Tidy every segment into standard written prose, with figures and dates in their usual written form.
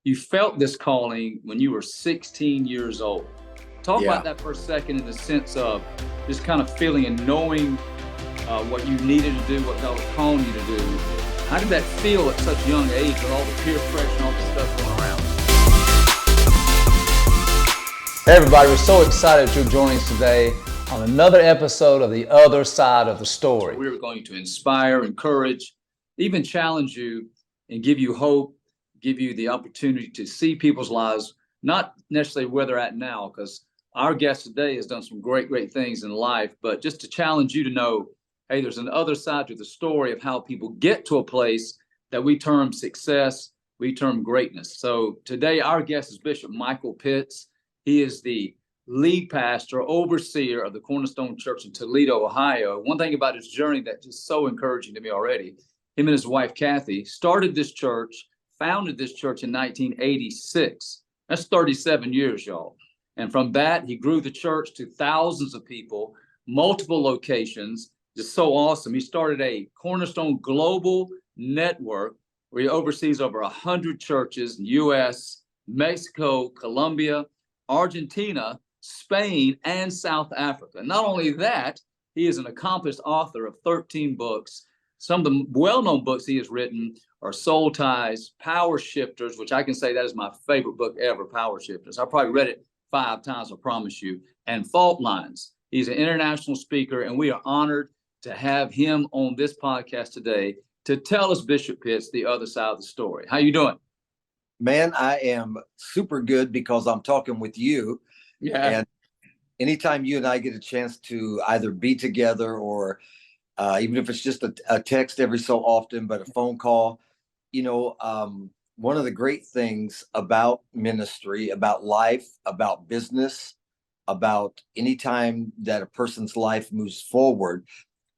you felt this calling when you were 16 years old. Talk Yeah. about that for a second in the sense of just kind of feeling and knowing what you needed to do, what God was calling you to do. How did that feel at such a young age with all the peer pressure and all the stuff going around? Hey everybody, we're so excited that you're joining us today on another episode of The Other Side of the Story. We're going to inspire, encourage, even challenge you and give you hope, give you the opportunity to see people's lives, not necessarily where they're at now, because our guest today has done some great things in life, but just to challenge you to know, hey, there's an other side to the story of how people get to a place that we term success, we term greatness. So today our guest is Bishop Michael Pitts. He is the lead pastor, overseer of the Cornerstone Church in Toledo, Ohio. One thing about his journey that's just so encouraging to me already, him and his wife, Kathy, started this church, founded this church in 1986. That's 37 years, y'all. And from that, he grew the church to thousands of people, multiple locations, just so awesome. He started a Cornerstone Global Network where he oversees over 100 churches in the U.S., Mexico, Colombia, Argentina, Spain, and South Africa. Not only that, he is an accomplished author of 13 books. Some of the well-known books he has written are Soul Ties, Power Shifters, which I can say that is my favorite book ever, Power Shifters. I probably read it 5 times, I promise you, and Fault Lines. He's an international speaker, and we are honored to have him on this podcast today to tell us, Bishop Pitts, the other side of the story. How you doing? Man, I am super good because I'm talking with you. Yeah. And anytime you and I get a chance to either be together or even if it's just a text every so often, but a phone call, one of the great things about ministry, about life, about business, about any time that a person's life moves forward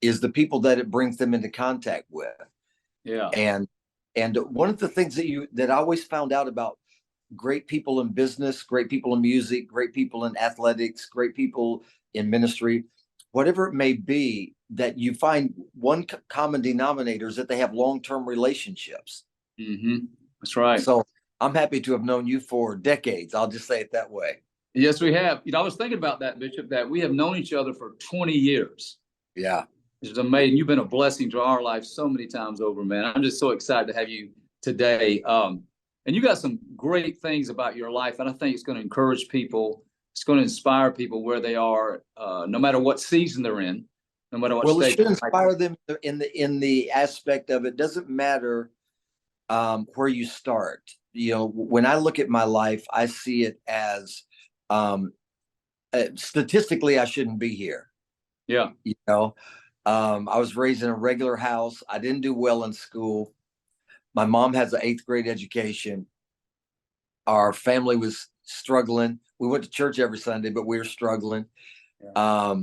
is the people that it brings them into contact with. Yeah. And one of the things that I always found out about great people in business, great people in music, great people in athletics, great people in ministry, whatever it may be, that you find one common denominator is that they have long-term relationships. Mm-hmm. That's right. So I'm happy to have known you for decades. I'll just say it that way. Yes, we have. I was thinking about that, Bishop, that we have known each other for 20 years. Yeah. It's amazing. You've been a blessing to our life so many times over, man. I'm just so excited to have you today. And you got some great things about your life, and I think it's going to encourage people. It's going to inspire people where they are, no matter what season they're in, no matter what stage. Well, it should inspire them in the aspect of it doesn't matter where you start. When I look at my life, I see it as statistically, I shouldn't be here. Yeah. I was raised in a regular house. I didn't do well in school. My mom has an 8th grade education. Our family was struggling. We went to church every Sunday, but we were struggling. Yeah.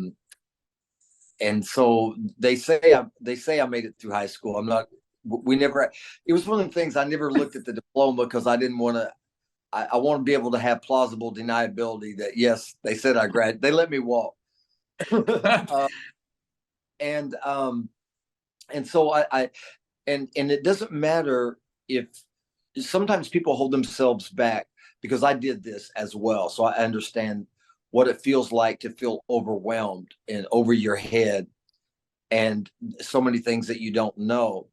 And so they say I made it through high school. It was one of the things I never looked at the diploma because I didn't want to, I want to be able to have plausible deniability that, yes, they said I graduated. They let me walk. And so and it doesn't matter if sometimes people hold themselves back because I did this as well. So I understand what it feels like to feel overwhelmed and over your head and so many things that you don't know.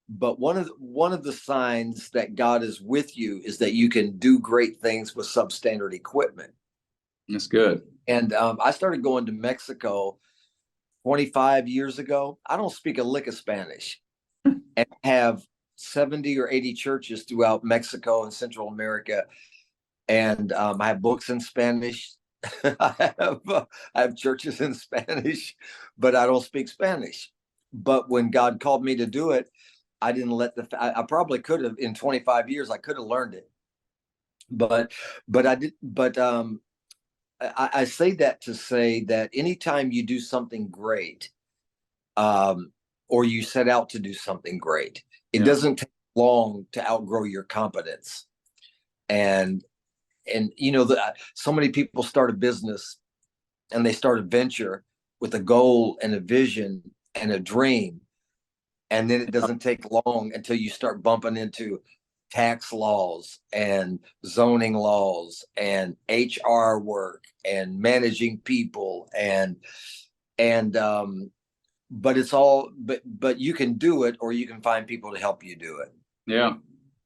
But one of the signs that God is with you is that you can do great things with substandard equipment. That's good. And I started going to Mexico 25 years ago. I don't speak a lick of Spanish and have 70 or 80 churches throughout Mexico and Central America. And I have books in Spanish. I have churches in Spanish, but I don't speak Spanish. But when God called me to do it, I didn't I probably could have in 25 years, I could have learned it. But I did, but I say that to say that anytime you do something great, or you set out to do something great, it doesn't take long to outgrow your competence. And so many people start a business and they start a venture with a goal and a vision and a dream. And then it doesn't take long until you start bumping into tax laws and zoning laws and HR work and managing people and but it's all but you can do it, or you can find people to help you do it. Yeah.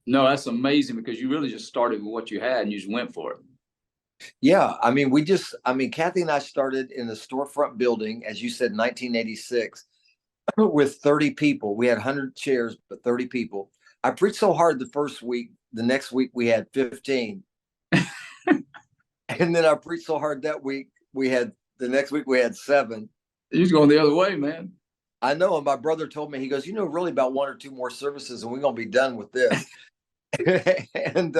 No, that's amazing, because you really just started with what you had and you just went for it. Yeah, I mean, Kathy and I started in the storefront building, as you said, 1986, with 30 people. We had 100 chairs, but 30 people. I preached so hard the first week. The next week we had 15. And then I preached so hard that week, the next week we had 7. You're going the other way, man. I know. And my brother told me, he goes, really about 1 or 2 more services and we're going to be done with this. And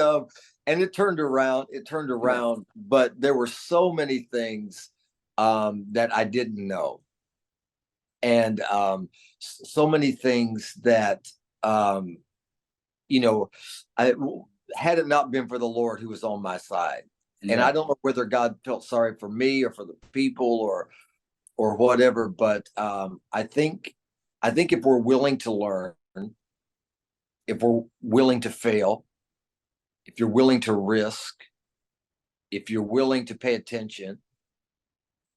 it turned around. But there were so many things that I didn't know. And so many things that, had it not been for the Lord who was on my side. Yeah. And I don't know whether God felt sorry for me or for the people or whatever, but I think if we're willing to learn, if we're willing to fail, if you're willing to risk, if you're willing to pay attention,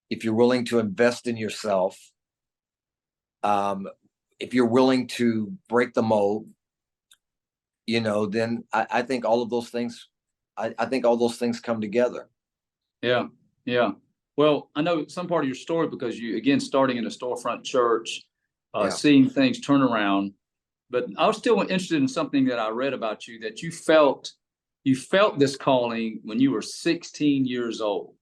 if you're willing to invest in yourself, if you're willing to break the mold, then I think all of those things, I think all those things come together. Yeah. Yeah. Well, I know some part of your story because you, again, starting in a storefront church, seeing things turn around. But I was still interested in something that I read about you, that you felt this calling when you were 16 years old.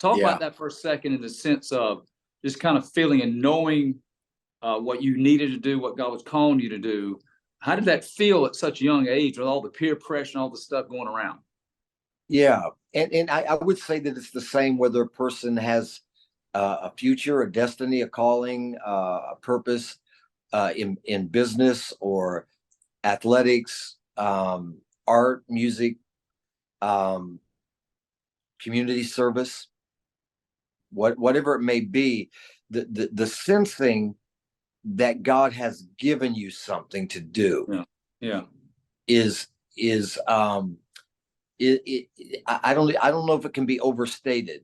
Talk about that for a second, in the sense of just kind of feeling and knowing what you needed to do, what God was calling you to do. How did that feel at such a young age, with all the peer pressure and all the stuff going around? Yeah. And I would say that it's the same whether a person has a future, a destiny, a calling, a purpose in business or athletics, art, music, community service, whatever it may be, the sensing that God has given you something to do is I don't know if it can be overstated,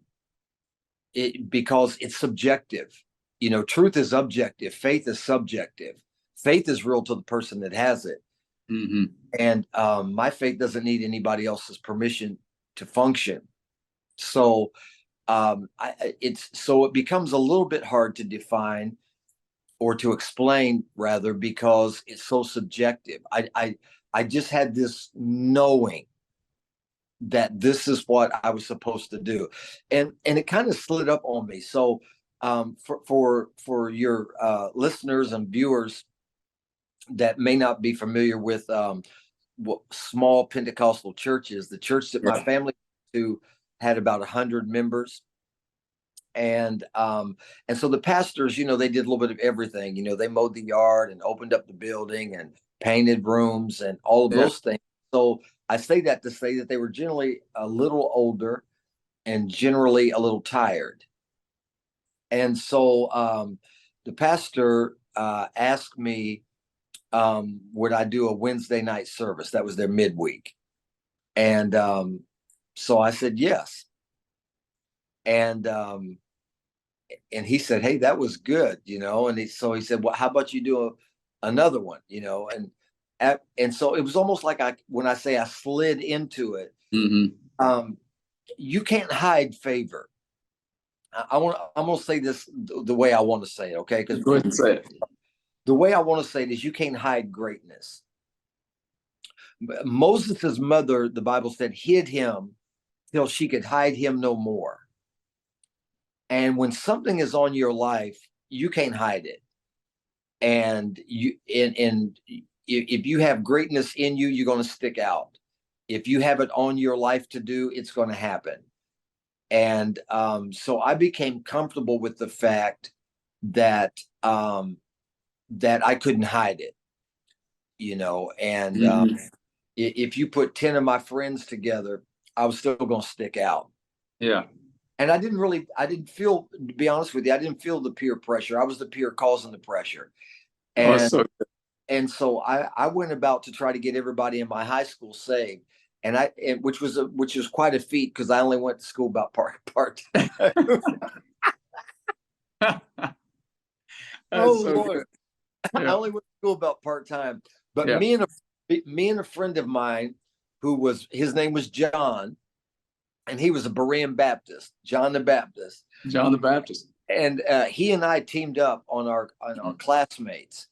because it's subjective. Truth is objective, faith is subjective. Faith is real to the person that has it. Mm-hmm. And my faith doesn't need anybody else's permission to function. So it becomes a little bit hard to define, or to explain rather, because it's so subjective. I just had this knowing that this is what I was supposed to do, and it kind of slid up on me. So for your listeners and viewers that may not be familiar with small Pentecostal churches, the church that my family to had about 100 members. And so the pastors, they did a little bit of everything. They mowed the yard and opened up the building and painted rooms and all of those things. So I say that to say that they were generally a little older and generally a little tired. And so the pastor asked me, would I do a Wednesday night service? That was their midweek. And so I said yes. And he said, hey, that was good, and so he said, well, how about you do another one, and so it was almost like when I say I slid into it, you can't hide favor. I'm going to say this the way I want to say it, okay? Because go ahead and say it. The way I want to say it is, you can't hide greatness. Moses' mother, the Bible said, hid him till she could hide him no more. And when something is on your life, you can't hide it. And if you have greatness in you, you're going to stick out. If you have it on your life to do, it's going to happen. And so I became comfortable with the fact that that I couldn't hide it, and if you put 10 of my friends together, I was still going to stick out. Yeah. And I didn't feel, to be honest with you, I didn't feel the peer pressure. I was the peer causing the pressure. And And so I went about to try to get everybody in my high school saved. Which was quite a feat because I only went to school about part time. Oh so Lord. I Yeah. only went to school about part time. But Yeah. me and a friend of mine his name was John, and he was a Berean Baptist, John the Baptist. John the Baptist. And he and I teamed up on our classmates,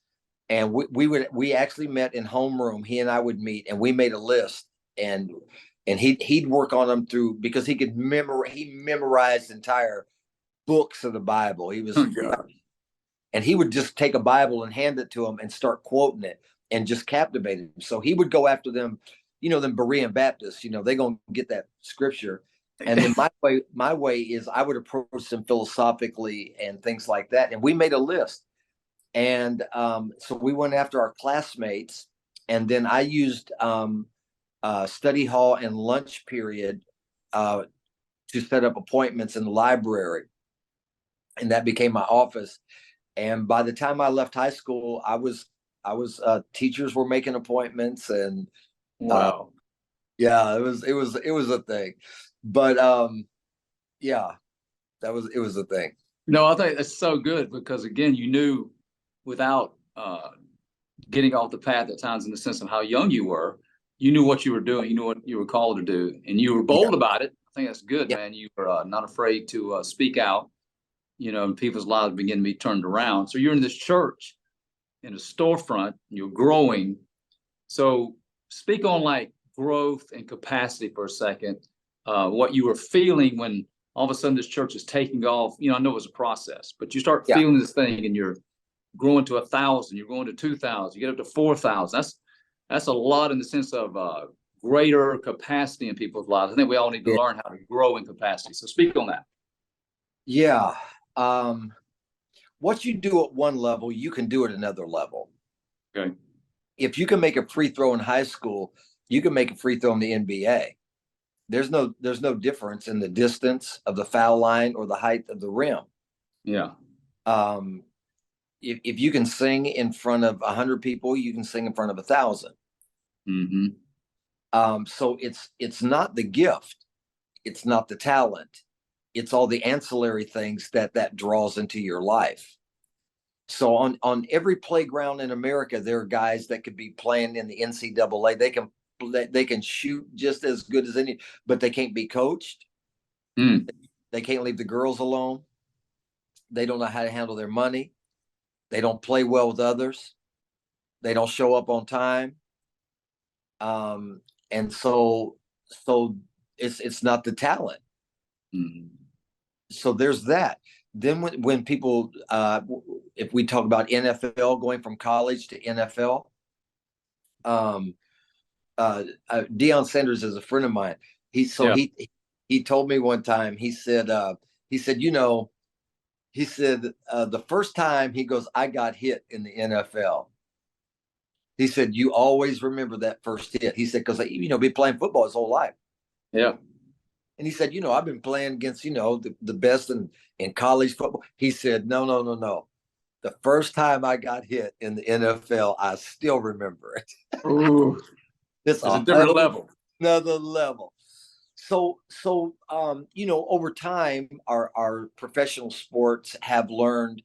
and we actually met in homeroom. He and I would meet, and we made a list, and he'd work on them through because he memorized entire books of the Bible. He was Oh, God. and he would just take a Bible and hand it to him and start quoting it and just captivate him. So he would go after them, them Berean Baptists, they're gonna get that scripture. And then my way is I would approach them philosophically and things like that. And we made a list. And so we went after our classmates, and then I used study hall and lunch period to set up appointments in the library. And that became my office. And by the time I left high school, I was teachers were making appointments, and Wow. yeah, it was a thing. But yeah, it was a thing. No, I think that's so good because again, you knew without getting off the path at times in the sense of how young you were, you knew what you were doing, you knew what you were called to do, and you were bold about it. I think that's good, man. You were not afraid to speak out, and people's lives begin to be turned around. So you're in this church in a storefront, you're growing. So speak on like growth and capacity for a second. What you were feeling when all of a sudden this church is taking off. I know it was a process, but you start feeling this thing and you're growing to 1,000, you're going to 2,000, you get up to 4,000. That's a lot in the sense of greater capacity in people's lives. I think we all need to learn how to grow in capacity. So speak on that. Yeah. What you do at one level, you can do at another level. Okay. If you can make a free throw in high school, you can make a free throw in the NBA. There's no difference in the distance of the foul line or the height of the rim. Yeah. If you can sing in front of 100 people, you can sing in front of 1,000. Mm-hmm. So it's not the gift, it's not the talent, it's all the ancillary things that draws into your life. So on every playground in America, there are guys that could be playing in the NCAA. They can shoot just as good as any, but they can't be coached. They can't leave the girls alone. They don't know how to handle their money. They don't play well with others. They don't show up on time. And so it's not the talent. So there's that. Then when people, if we talk about NFL, going from college to NFL, Deion Sanders is a friend of mine. He told me one time, he said, the first time, he goes, I got hit in the NFL. He said, you always remember that first hit. He said, because been playing football his whole life. Yeah. And he said, I've been playing against, the best in college football. He said, no. The first time I got hit in the NFL, I still remember it. Ooh. It's a different level. Another level. So over time, our professional sports have learned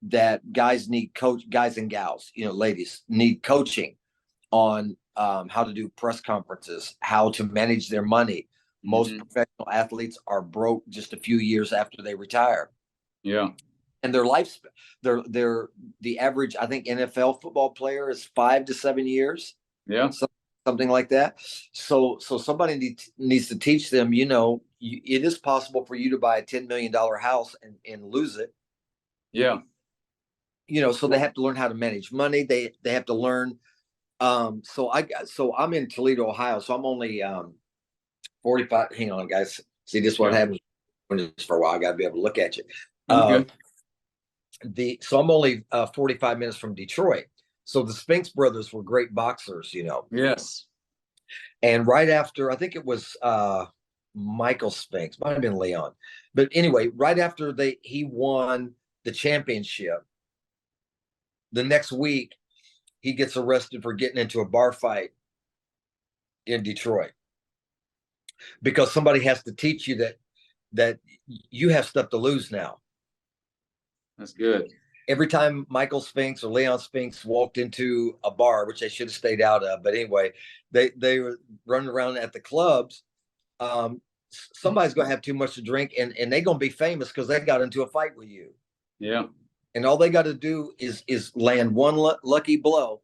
that guys and gals, ladies need coaching on how to do press conferences, how to manage their money. Most professional athletes are broke just a few years after they retire. Yeah. And their the average, I think, NFL football player is 5 to 7 years. Yeah. Something like that. So somebody needs to teach them, it is possible for you to buy a $10 million house and lose it. Yeah. So they have to learn how to manage money. They have to learn. So I'm in Toledo, Ohio. So I'm only 45. Hang on, guys. See, this is what happens when it's for a while. I got to be able to look at you. So I'm only 45 minutes from Detroit. So the Spinks brothers were great boxers, Yes. And right after, I think it was Michael Spinks, might have been Leon. But anyway, right after he won the championship, the next week, he gets arrested for getting into a bar fight in Detroit, because somebody has to teach you that you have stuff to lose now. That's good. Every time Michael Spinks or Leon Spinks walked into a bar, which they should have stayed out of, but anyway, they were running around at the clubs. Somebody's going to have too much to drink, and they're going to be famous because they got into a fight with you. Yeah. And all they got to do is land one lucky blow,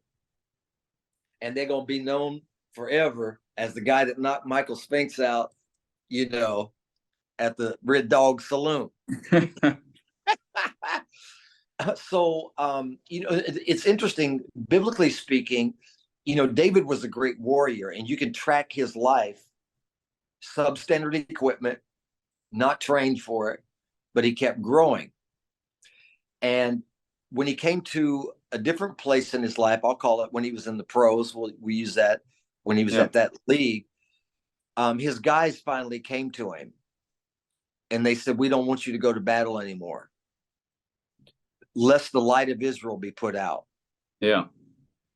and they're going to be known forever as the guy that knocked Michael Spinks out, you know, at the Red Dog Saloon. So, you know, it's interesting, biblically speaking, you know, David was a great warrior, and you can track his life, substandard equipment, not trained for it, but he kept growing. And when he came to a different place in his life, I'll call it when he was in the pros, we use that, when he was at that league, his guys finally came to him and they said, "We don't want you to go to battle anymore, lest the light of Israel be put out." Yeah.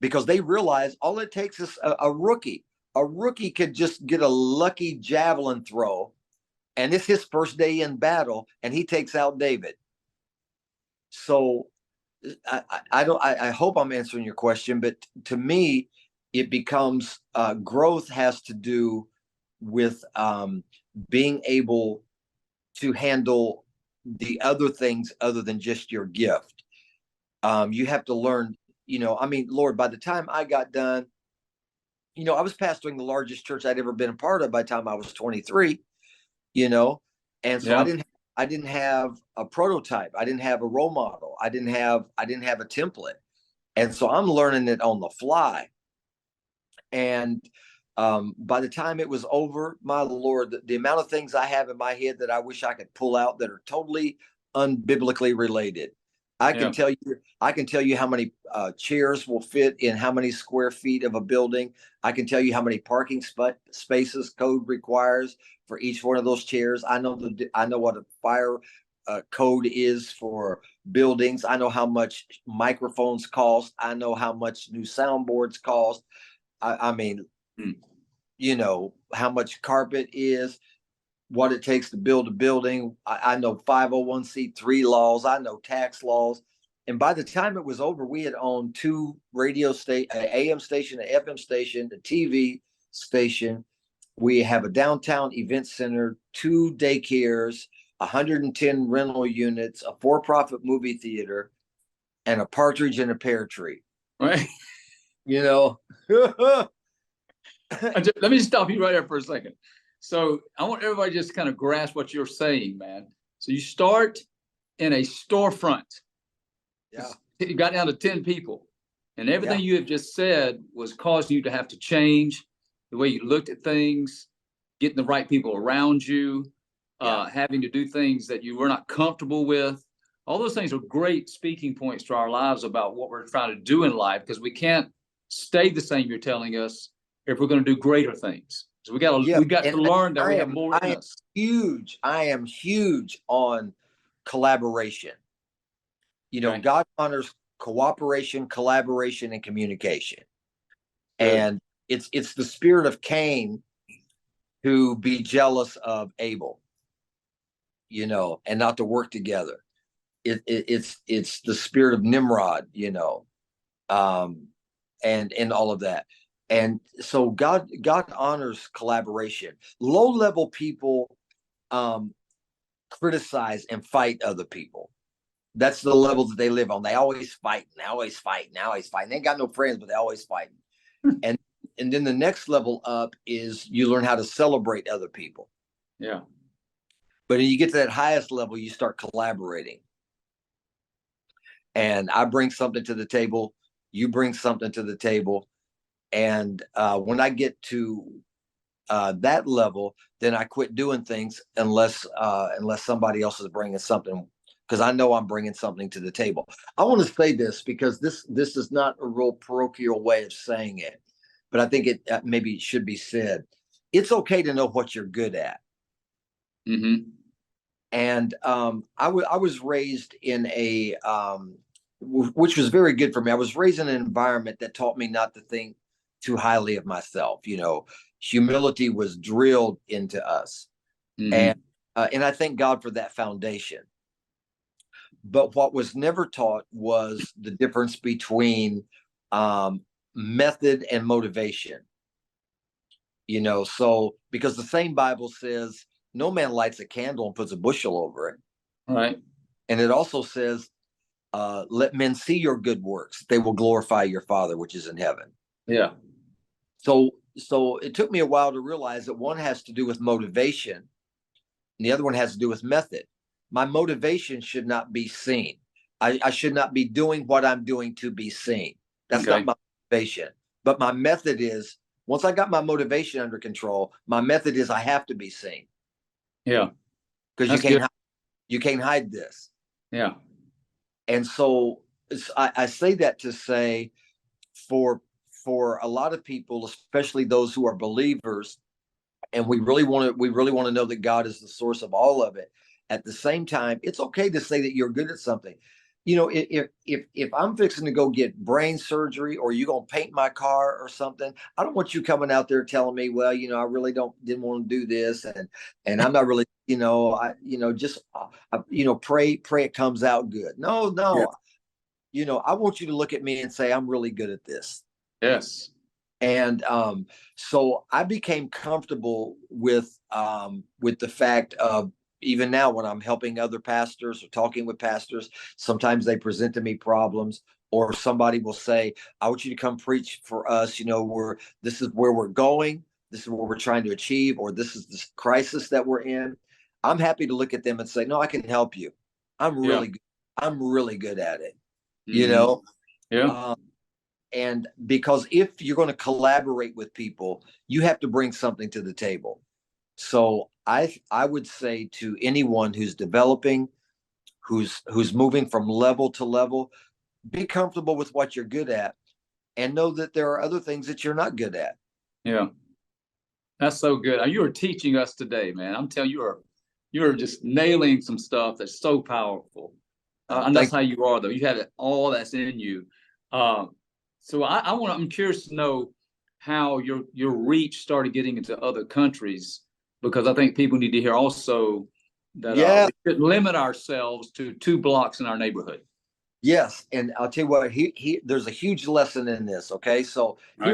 Because they realized all it takes is a rookie. A rookie could just get a lucky javelin throw, and it's his first day in battle, and he takes out David. So I hope I'm answering your question, but to me, it becomes growth has to do with being able to handle the other things other than just your gift. You have to learn, you know, I mean, Lord, by the time I got done, you know, I was pastoring the largest church I'd ever been a part of by the time I was 23, you know, and so I didn't have a prototype. I didn't have a role model. I didn't have a template. And so I'm learning it on the fly. And by the time it was over, my Lord, the amount of things I have in my head that I wish I could pull out that are totally unbiblically related. I can tell you how many chairs will fit in how many square feet of a building. I can tell you how many parking spaces code requires for each one of those chairs. I know what a fire code is for buildings. I know how much microphones cost. I know how much new soundboards cost. I mean, you know, how much carpet is, what it takes to build a building. I know 501c3 laws. I know tax laws. And by the time it was over, we had owned 2 radio station, an AM station, an FM station, a TV station. We have a downtown event center, 2 daycares, 110 rental units, a for-profit movie theater, and a partridge in a pear tree. Right. You know, Let me stop you right there for a second. So I want everybody just to kind of grasp what you're saying, man. So you start in a storefront. Yeah. You got down to 10 people, and everything you have just said was causing you to have to change the way you looked at things, getting the right people around you, having to do things that you were not comfortable with. All those things are great speaking points to our lives about what we're trying to do in life, because we can't stay the same, you're telling us, if we're going to do greater things. So we got to learn that we have more in us. I am huge on collaboration. You know, God honors cooperation, collaboration, and communication. Good. And it's the spirit of Cain to be jealous of Abel, you know, and not to work together. It's the spirit of Nimrod, you know, and all of that. And so God honors collaboration. Low-level people criticize and fight other people. That's the level that they live on. They always fight. They ain't got no friends, but they always fight. And then the next level up is you learn how to celebrate other people. Yeah. But when you get to that highest level, you start collaborating. And I bring something to the table. You bring something to the table. And when I get to that level, then I quit doing things unless somebody else is bringing something, because I know I'm bringing something to the table. I want to say this because this is not a real parochial way of saying it, but I think it maybe should be said. It's okay to know what you're good at. Mm-hmm. And I was raised in a which was very good for me. I was raised in an environment that taught me not to think too highly of myself. Humility was drilled into us, Mhm. and I thank God for that foundation. But what was never taught was the difference between um, method and motivation. So because the same Bible says, no man lights a candle and puts a bushel over it. Right. And it also says, let men see your good works. They will glorify your Father, which is in heaven. Yeah. So it took me a while to realize that one has to do with motivation and the other one has to do with method. My motivation should not be seen. I should not be doing what I'm doing to be seen. That's Okay. not my motivation. But my method is, once I got my motivation under control, my method is I have to be seen, Yeah. because That's good. you can't hide this. Yeah. And so I say that to say, for a lot of people, especially those who are believers, and we really want to know that God is the source of all of it. At the same time, it's okay to say that you're good at something. If I'm fixing to go get brain surgery, or you gonna paint my car or something, I don't want you coming out there telling me, well, I really didn't want to do this, and I'm not really, just pray it comes out good. No, Yeah. no. I want you to look at me and say, I'm really good at this. Yes. And so I became comfortable with the fact of, even now when I'm helping other pastors or talking with pastors, sometimes they present to me problems, or somebody will say, I want you to come preach for us. This is where we're going. This is what we're trying to achieve, or this is the crisis that we're in. I'm happy to look at them and say, no, I can help you. I'm Yeah. really good. I'm really good at it. Mhm. Yeah. Um, and because if you're going to collaborate with people, you have to bring something to the table. So I would say to anyone who's developing, who's moving from level to level, be comfortable with what you're good at, and know that there are other things that you're not good at. Yeah. That's so good. You are teaching us today, man. I'm telling you, you're just nailing some stuff that's so powerful. And that's Thank how you are, though. You have it all that's in you. Uh, so I'm curious to know how your reach started getting into other countries, because I think people need to hear also that Yeah. we shouldn't limit ourselves to 2 blocks in our neighborhood. Yes, and I'll tell you what, there's a huge lesson in this. Okay, so Right.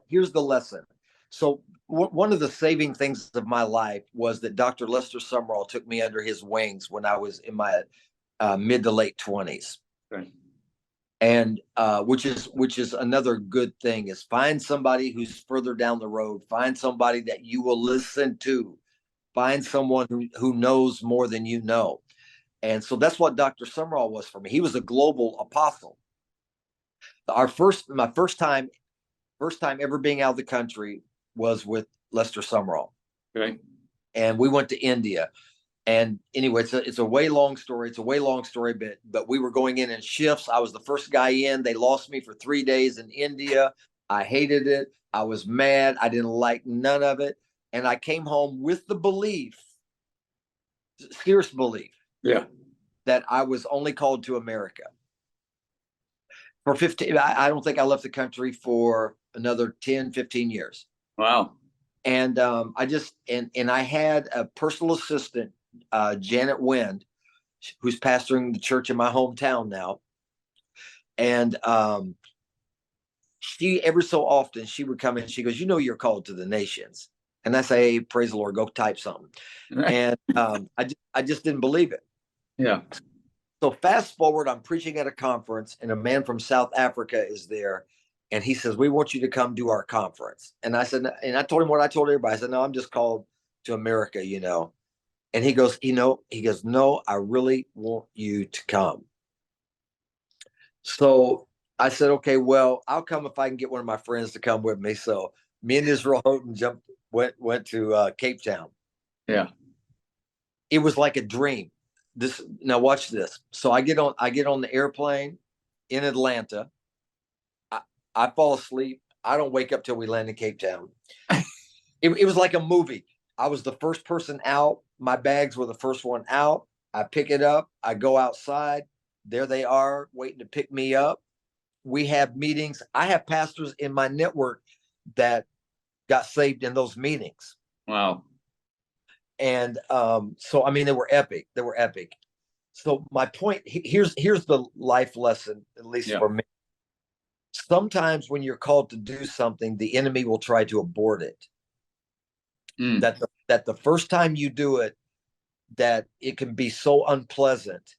here's the lesson. So one of the saving things of my life was that Dr. Lester Sumrall took me under his wings when I was in my mid to late 20s. Okay. And which is another good thing, is find somebody who's further down the road, find somebody that you will listen to, find someone who knows more than you know. And so that's what Dr. Sumrall was for me. He was a global apostle. My first time ever being out of the country was with Lester Sumrall. Okay. And we went to India. And anyway, it's a way long story. It's a way long story, but we were going in shifts. I was the first guy in. They lost me for 3 days in India. I hated it. I was mad. I didn't like none of it. And I came home with the belief, serious belief, Yeah. that I was only called to America. For 15, I don't think I left the country for another 10, 15 years. Wow. And I had a personal assistant, Janet Wind, who's pastoring the church in my hometown now. And she, every so often, she would come in, she goes, you're called to the nations. And I say, hey, praise the Lord, go type something. And I just didn't believe it. Yeah. So fast forward, I'm preaching at a conference, and a man from South Africa is there. And he says, we want you to come do our conference. And I said, and I told him what I told everybody. I said, no, I'm just called to America, And he goes, no, I really want you to come. So I said, okay, well, I'll come if I can get one of my friends to come with me. So me and Israel Houghton went to Cape Town. Yeah. It was like a dream. Now watch this. So I get on the airplane in Atlanta. I fall asleep. I don't wake up till we land in Cape Town. It was like a movie. I was the first person out. My bags were the first one out. I pick it up. I go outside. There they are waiting to pick me up. We have meetings. I have pastors in my network that got saved in those meetings. Wow. And so, I mean, they were epic. They were epic. So my point, here's the life lesson, at least for me. Sometimes when you're called to do something, the enemy will try to abort it. That the first time you do it, that it can be so unpleasant.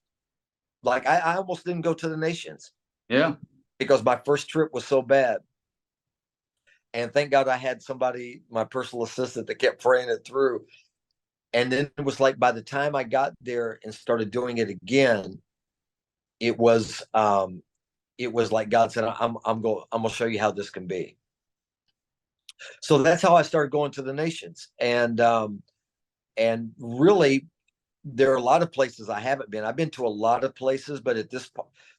Like I almost didn't go to the nations. Yeah. Because my first trip was so bad. And thank God I had somebody, my personal assistant, that kept praying it through. And then it was like, by the time I got there and started doing it again, it was like God said, I'm gonna show you how this can be. So that's how I started going to the nations. And really, there are a lot of places I haven't been. I've been to a lot of places, but at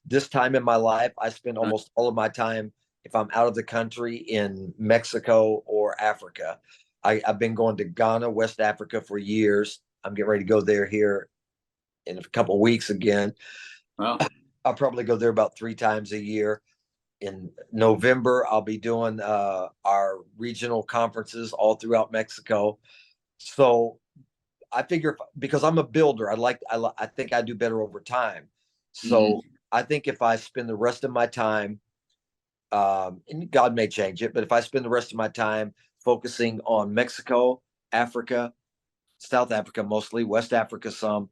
this time in my life, I spend almost all of my time, if I'm out of the country, in Mexico or Africa. I've been going to Ghana, West Africa for years. I'm getting ready to go there here in a couple of weeks again. Wow. I'll probably go there about 3 times a year. In November, I'll be doing our regional conferences all throughout Mexico. So I figure, because I'm a builder, I think I do better over time. So I think if I spend the rest of my time, and God may change it, but if I spend the rest of my time focusing on Mexico, Africa, South Africa mostly, West Africa some,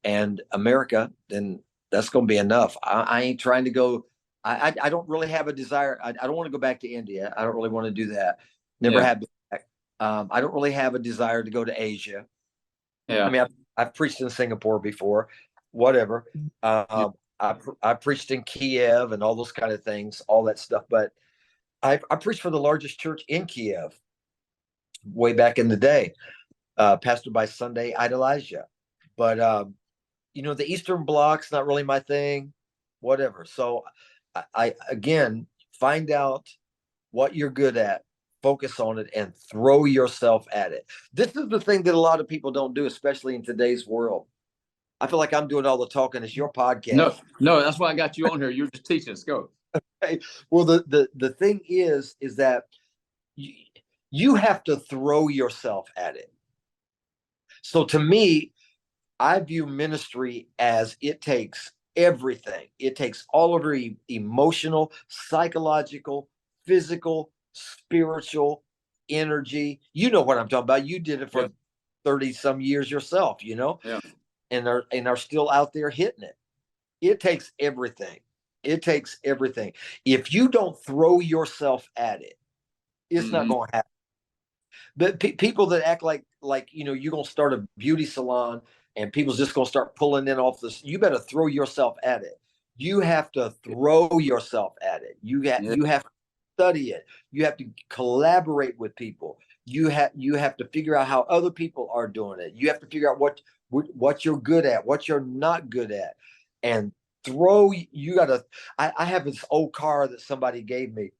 and America, then that's going to be enough. I ain't trying to go. I don't really have a desire. I don't want to go back to India. I don't really want to do that. Never have been back. I don't really have a desire to go to Asia. Yeah. I mean, I've preached in Singapore before, whatever. I preached in Kiev and all those kind of things, all that stuff. But I preached for the largest church in Kiev way back in the day, pastored by Sunday Elijah. But the Eastern Bloc's not really my thing, whatever. So I again, find out what you're good at, focus on it, and throw yourself at it. This is the thing that a lot of people don't do, especially in today's world. I feel like I'm doing all the talking. It's your podcast. No, that's why I got you on here. You're just teaching us. Go. Okay. Well, the thing is that you have to throw yourself at it. So to me, I view ministry as it takes everything. It takes all of your emotional, psychological, physical, spiritual energy. You know what I'm talking about. You did it for 30 some years yourself, and are still out there hitting it. It takes everything. It takes everything. If you don't throw yourself at it, it's not going to happen. But people that act like you're going to start a beauty salon and people's just going to start pulling in off this, you better throw yourself at it. You have to throw yourself at it. You have to study it. You have to collaborate with people. You have to figure out how other people are doing it. You have to figure out what you're good at, what you're not good at, and I have this old car that somebody gave me,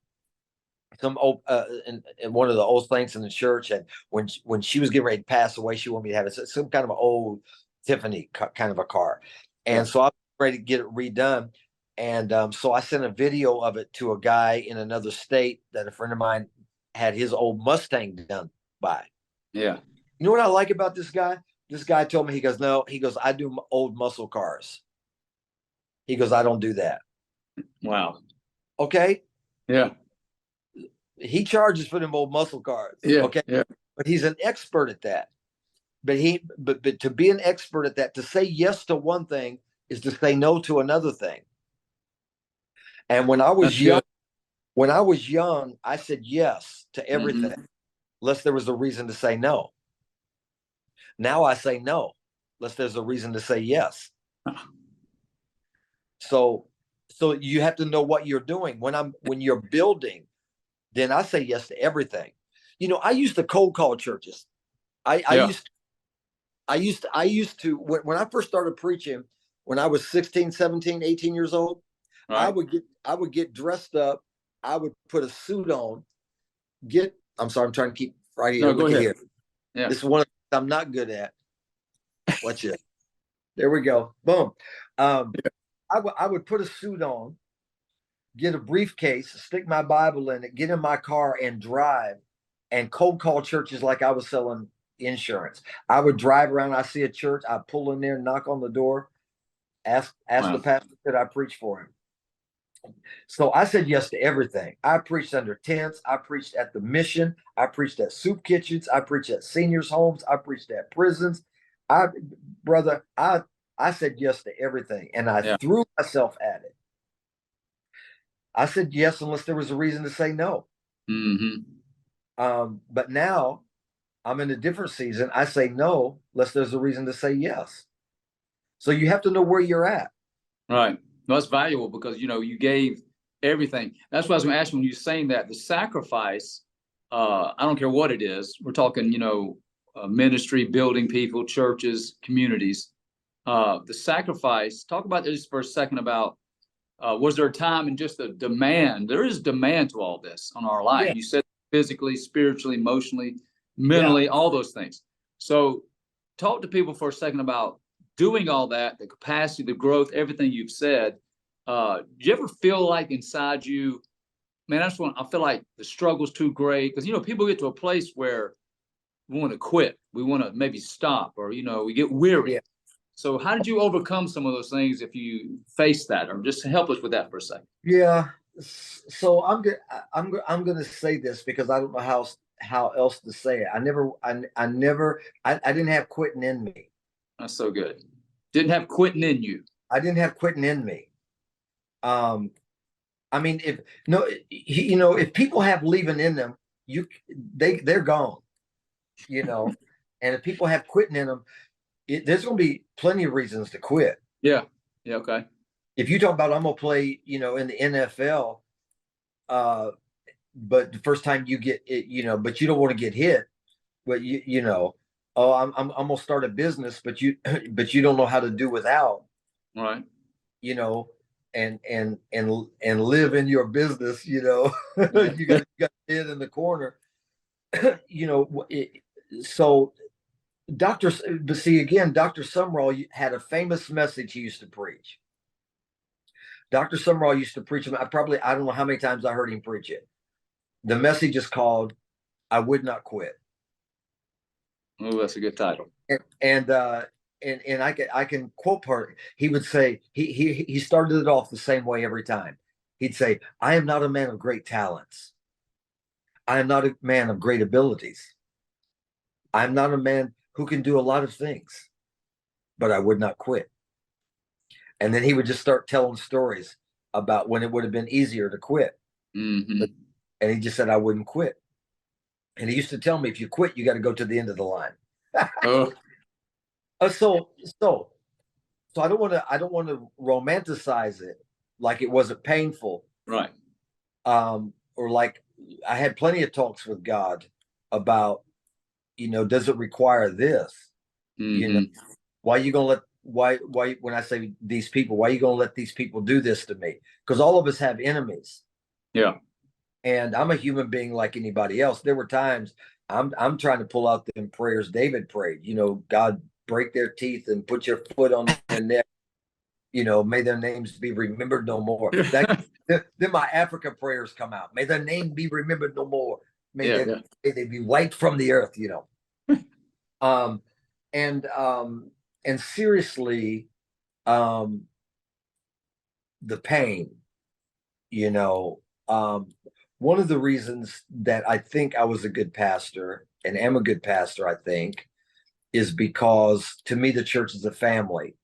some old in one of the old saints in the church, and when she was getting ready to pass away, she wanted me to have it. It's some kind of an old Tiffany kind of a car, and so I'm ready to get it redone. And so I sent a video of it to a guy in another state that a friend of mine had his old Mustang done by. Yeah. You know what I like about this guy? This guy told me, he goes, I do old muscle cars. He goes, I don't do that. Wow. Okay. Yeah. He charges for them old muscle cars. Yeah. Okay. Yeah. But he's an expert at that. But to be an expert at that, to say yes to one thing is to say no to another thing. And when I was young, I said yes to everything, unless there was a reason to say no. Now I say no, unless there's a reason to say yes. So you have to know what you're doing. When you're building, then I say yes to everything. I used to cold call churches. I used to when I first started preaching, when I was 16, 17, 18 years old, right. I would get dressed up. I would put a suit on. I'm sorry, I'm trying to keep right here. No, go ahead. Here. Yeah. This is one I'm not good at. Watch it. There we go. Boom. I would put a suit on, get a briefcase, stick my Bible in it, get in my car and drive and cold call churches like I was selling insurance. I would drive around, I see a church, I pull in there, knock on the door, ask Wow. the pastor, could I preach for him? So I said yes to everything. I preached under tents. I preached at the mission. I preached at soup kitchens. I preached at seniors' homes. I preached at prisons. I, brother, I said yes to everything, and I Yeah. threw myself at it. I said yes unless there was a reason to say no. Mm-hmm. But now I'm in a different season. I say no unless there's a reason to say yes. So you have to know where you're at. Right. No, that's valuable because, you gave everything. That's what I was going to ask you when you're saying that. The sacrifice, I don't care what it is. We're talking, ministry, building people, churches, communities. The sacrifice, talk about this for a second about, was there a time and just the demand? There is demand to all this on our life. Yeah. You said physically, spiritually, emotionally, mentally, all those things. So talk to people for a second about doing all that, the capacity, the growth, everything you've said. Do you ever feel like inside you, man, I feel like the struggle's too great? Because, people get to a place where we want to quit. We want to maybe stop, or, we get weary. Yeah. So how did you overcome some of those things if you face that? Or just help us with that for a second. Yeah. So I'm going to say this because I don't know how else to say it. I didn't have quitting in me. That's so good. Didn't have quitting in you. I didn't have quitting in me. I mean, if people have leaving in them, they're gone, and if people have quitting in them, there's going to be plenty of reasons to quit. Yeah. Yeah. Okay. If you talk about, I'm going to play, in the NFL, but the first time you get it, but you don't want to get hit, but oh, I'm going to start a business, but you don't know how to do without, Right. And live in your business, you got it in the corner, so Dr. Sumrall had a famous message he used to preach. Dr. Sumrall used to preach him. I don't know how many times I heard him preach it. The message is called, I Would Not Quit. Oh, that's a good title. And I can quote part. He would say, he started it off the same way every time. He'd say, I am not a man of great talents. I am not a man of great abilities. I'm not a man who can do a lot of things, but I would not quit. And then he would just start telling stories about when it would have been easier to quit. Mm-hmm. And he just said, I wouldn't quit. And he used to tell me, if you quit, you got to go to the end of the line. Oh. So I don't want to romanticize it like it wasn't painful. Right. Or like I had plenty of talks with God about, does it require this? Mm-hmm. Why are you going to why when I say these people, why are you going to let these people do this to me? Because all of us have enemies. Yeah. And I'm a human being like anybody else. There were times I'm trying to pull out them prayers David prayed, God, break their teeth and put your foot on their neck. May their names be remembered no more. Then my Africa prayers come out. May their name be remembered no more. May they be wiped from the earth, and seriously, the pain, one of the reasons that I think I was a good pastor and am a good pastor, I think, is because to me, the church is a family.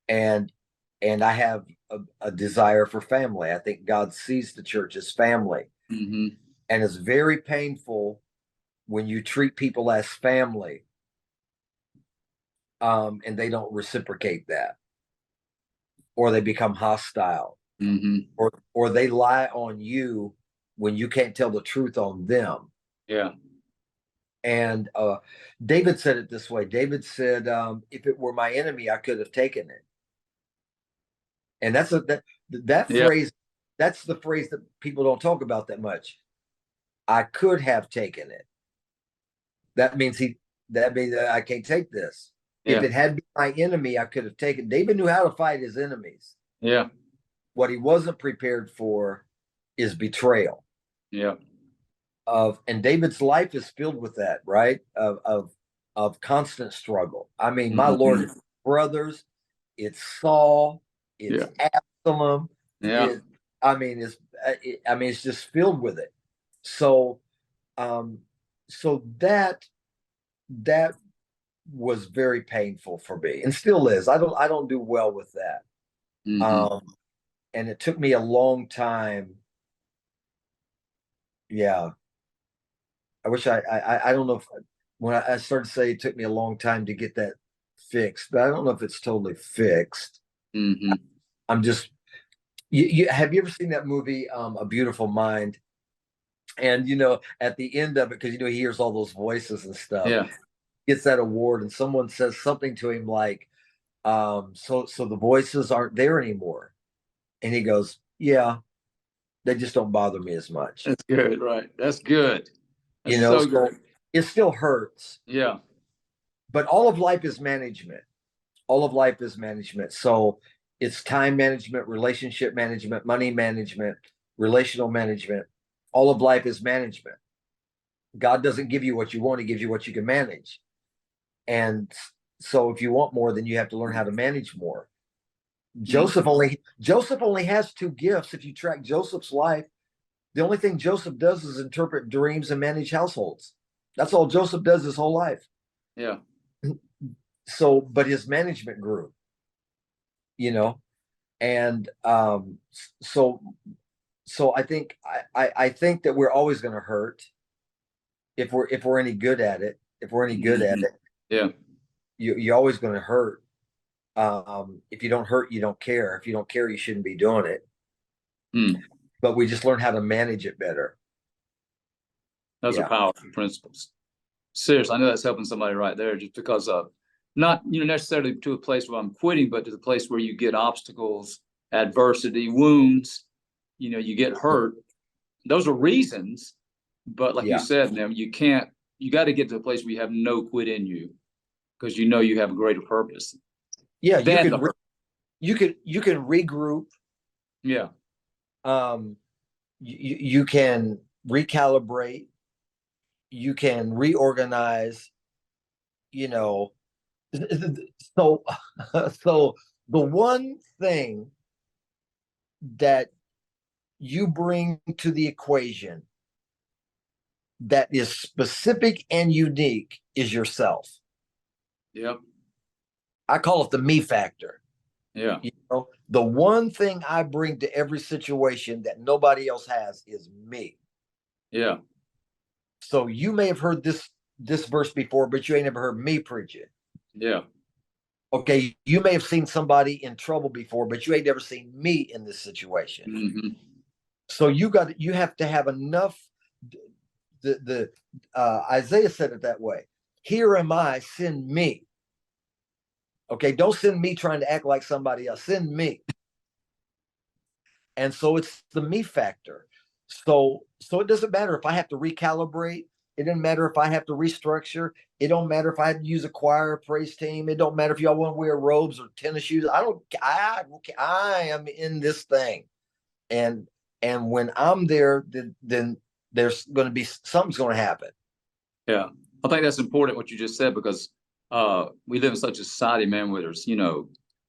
And I have a desire for family. I think God sees the church as family. Mm-hmm. And it's very painful when you treat people as family, and they don't reciprocate that, or they become hostile, mm-hmm. or they lie on you when you can't tell the truth on them. Yeah. And David said it this way. David said, if it were my enemy, I could have taken it. And that's that phrase. That's the phrase that people don't talk about that much. I could have taken it. That means that I can't take this. If Yeah. it had been my enemy, I could have taken. David knew how to fight his enemies. Yeah. What he wasn't prepared for is betrayal. Yeah. And David's life is filled with that, right? Of constant struggle. I mean, my Lord, Mhm. it's brothers, it's Saul, it's Yeah. Absalom. Yeah. I mean, it's just filled with it. So, um, so that was very painful for me, and still is. I don't do well with that. Mhm. And it took me a long time. Yeah, I wish I don't know if when I started to say it took me a long time to get that fixed, but I don't know if it's totally fixed. Mhm. I'm just you have you ever seen that movie A Beautiful Mind? And at the end of it, because he hears all those voices and stuff, Yeah. gets that award, and someone says something to him like, so the voices aren't there anymore. And he goes, yeah, they just don't bother me as much. That's good. Right. That's good. You That's know, so so good. it still hurts, Yeah. but all of life is management. All of life is management. So it's time management, relationship management, money management, relational management. All of life is management. God doesn't give you what you want, he gives you what you can manage. And so if you want more, then you have to learn how to manage more. Joseph only has two gifts. If you track Joseph's life, the only thing Joseph does is interpret dreams and manage households. That's all Joseph does his whole life. Yeah. So, but his management grew, and so I think I think that we're always going to hurt if we're any good at it. If we're any good at Mhm. it, Yeah. you're always going to hurt. If you don't hurt, you don't care. If you don't care, you shouldn't be doing it. Mm. But we just learn how to manage it better. Those are Yeah. powerful principles. Seriously, I know that's helping somebody right there, just because of not necessarily to a place where I'm quitting, but to the place where you get obstacles, adversity, wounds. You get hurt. Those are reasons, but like you Yeah. said, now you can't. You got to get to a place where you have no quit in you, because you have a greater purpose Yeah, than the hurt. you can regroup. Yeah. You can recalibrate. You can reorganize. You know, so so the one thing that you bring to the equation that is specific and unique is yourself. Yep. I call it the me factor. Yeah. The one thing I bring to every situation that nobody else has is me. Yeah. So you may have heard this verse before, but you ain't never heard me preach it. Yeah. Okay, you may have seen somebody in trouble before, but you ain't never seen me in this situation. Mm-hmm. So you have to have enough. The Isaiah said it that way. Here am I, send me. Okay, don't send me trying to act like somebody else. Send me. And so it's the me factor. So it doesn't matter if I have to recalibrate. It doesn't matter if I have to restructure. It don't matter if I have to use a choir, praise team. It don't matter if y'all want to wear robes or tennis shoes. I am in this thing, and when I'm there, then there's going to be something's going to happen. Yeah. I think that's important what you just said, because we live in such a society, man, where there's,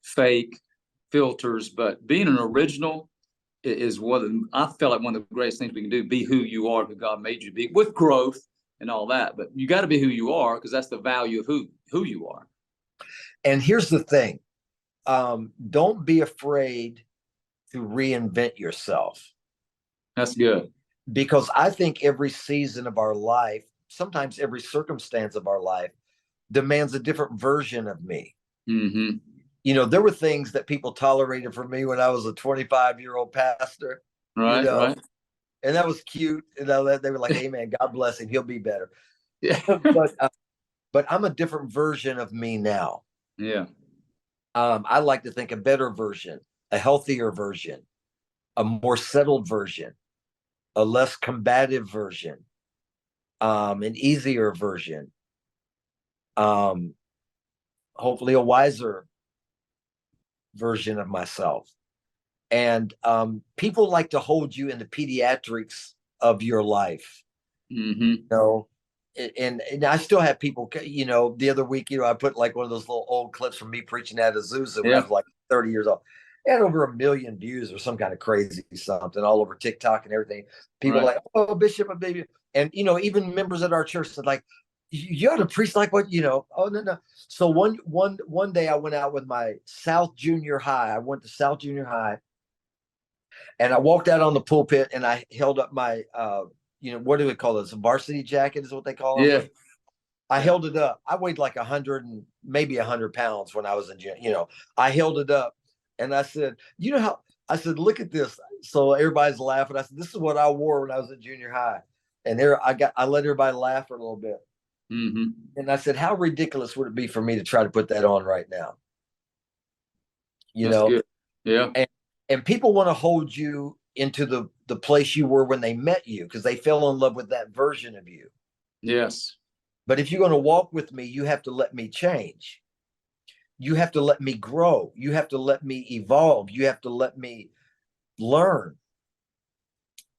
fake filters, but being an original is I feel like one of the greatest things we can do. Be who you are, who God made you to be, with growth and all that. But you got to be who you are, because that's the value of who you are. And here's the thing. Don't be afraid to reinvent yourself. That's good. Because I think every season of our life, sometimes every circumstance of our life, demands a different version of me. Mm-hmm. There were things that people tolerated from me when I was a 25-year-old pastor. Right. Right. And that was cute. That they were like, "Hey, man, God bless him. He'll be better." Yeah. But I'm a different version of me now. Yeah. I like to think a better version, a healthier version, a more settled version, a less combative version, an easier version. hopefully a wiser version of myself. And people like to hold you in the pediatrics of your life. Mm-hmm. You know, and I still have people, you know, the other week, you know, I put like one of those little old clips from me preaching at Azusa when I was like 30 years old. It had over 1 million views or some kind of crazy something all over TikTok and everything. People like, oh, Bishop, baby. And, you know, even members at our church said like, you ought to preach like what, you know, oh, no. So one day I went out with my South Junior High. I went to South Junior High and I walked out on the pulpit and I held up my, you know, what do we call this? A varsity jacket is what they call it. Yeah. I held it up. I weighed like 100 and maybe 100 pounds when I was in gym. You know, I held it up and I said, you know how, I said, look at this. So everybody's laughing. I said, this is what I wore when I was in junior high. And there I let everybody laugh for a little bit. Mm-hmm. And I said, how ridiculous would it be for me to try to put that on right now? You That's know, good. Yeah. And people want to hold you into the place you were when they met you because they fell in love with that version of you. Yes. But if you're going to walk with me, you have to let me change. You have to let me grow. You have to let me evolve. You have to let me learn.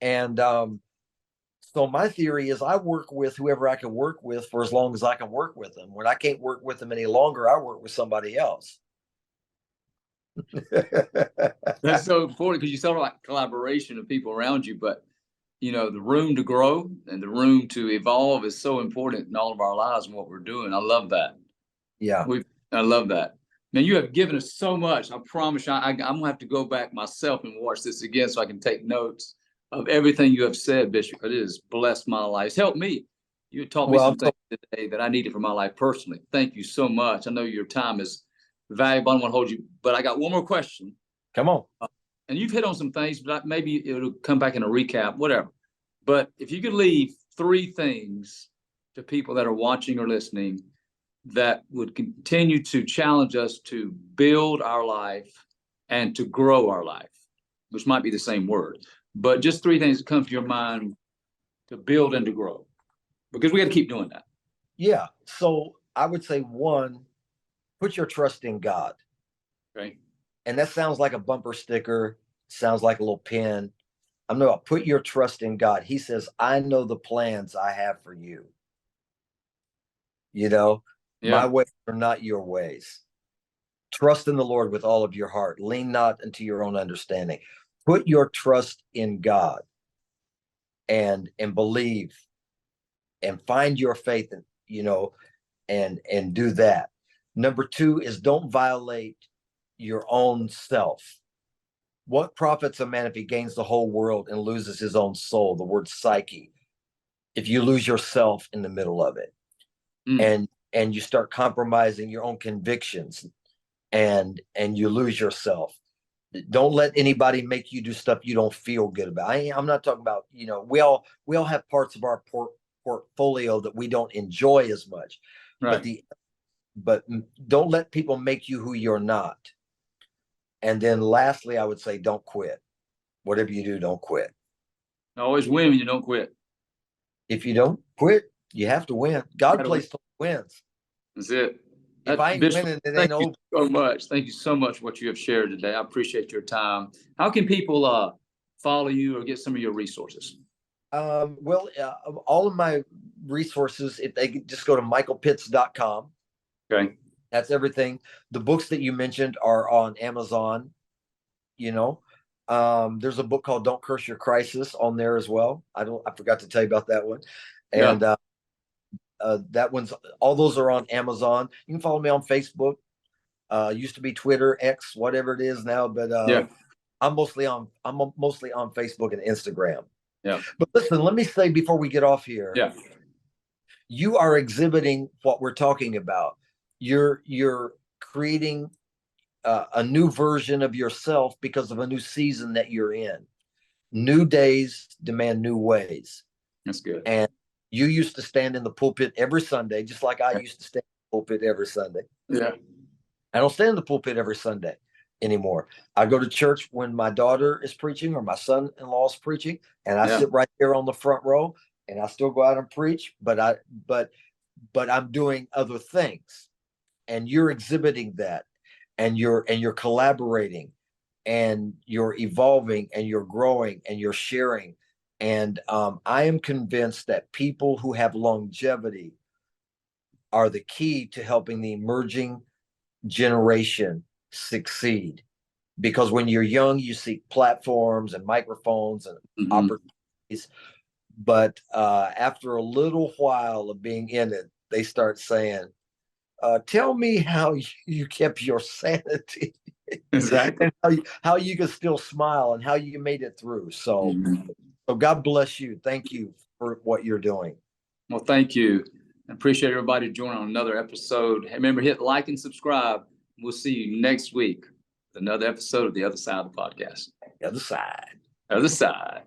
And so my theory is I work with whoever I can work with for as long as I can work with them. When I can't work with them any longer, I work with somebody else. That's so important because you sound like collaboration of people around you, but you know, the room to grow and the room to evolve is so important in all of our lives and what we're doing. I love that. Yeah. I love that. Man, you have given us so much. I promise you, I'm going to have to go back myself and watch this again so I can take notes of everything you have said, Bishop. It has blessed my life. It's helped me. You taught me some things today that I needed for my life personally. Thank you so much. I know your time is valuable. I don't want to hold you, but I got one more question. Come on. And you've hit on some things, but maybe it'll come back in a recap, whatever. But if you could leave 3 things to people that are watching or listening that would continue to challenge us to build our life and to grow our life, which might be the same word, but just 3 things that come to your mind to build and to grow, because we got to keep doing that. Yeah. So I would say 1, put your trust in God. Okay. And that sounds like a bumper sticker, sounds like a little pin. I'm not put your trust in God. He says, I know the plans I have for you. You know, my ways are not your ways. Trust in the Lord with all of your heart. Lean not into your own understanding. Put your trust in God and believe and find your faith, and you know, and do that. Number 2 is don't violate your own self. What profits a man if he gains the whole world and loses his own soul? The word psyche. If you lose yourself in the middle of it, and you start compromising your own convictions, and you lose yourself. Don't let anybody make you do stuff you don't feel good about. I'm not talking about, you know, we all have parts of our portfolio that we don't enjoy as much, right? But don't let people make you who you're not. And then lastly, I would say, don't quit. Whatever you do, don't quit. Always win when you don't quit. If you don't quit, you have to win. God plays to wins. That's it. If I ain't winning, it ain't over. So much. Thank you so much for what you have shared today. I appreciate your time. How can people follow you or get some of your resources? Well, all of my resources, if they could just go to michaelpitts.com. Okay. That's everything. The books that you mentioned are on Amazon. You know, there's a book called Don't Curse Your Crisis on there as well. I forgot to tell you about that one. And that one's, all those are on Amazon. You can follow me on Facebook. Used to be Twitter, X, whatever it is now, but I'm mostly on Facebook and Instagram. Yeah. But listen, let me say before we get off here. Yeah. You are exhibiting what we're talking about. You're creating a new version of yourself because of a new season that you're in. New days demand new ways. That's good. And you used to stand in the pulpit every Sunday, just like I used to stand in the pulpit every Sunday. Yeah. I don't stand in the pulpit every Sunday anymore. I go to church when my daughter is preaching or my son-in-law is preaching, and I sit right there on the front row, and I still go out and preach, but I'm doing other things. and you're exhibiting that, and you're collaborating, and you're evolving, and you're growing, and you're sharing. And I am convinced that people who have longevity are the key to helping the emerging generation succeed. Because when you're young, you seek platforms and microphones and Mhm. opportunities. But after a little while of being in it, they start saying, tell me how you kept your sanity. Exactly. And how you can still smile and how you made it through. So, Mhm. so God bless you. Thank you for what you're doing. Well, thank you. I appreciate everybody joining on another episode. Remember, hit like and subscribe. We'll see you next week with another episode of The Other Side of the Podcast. The other side. Other side.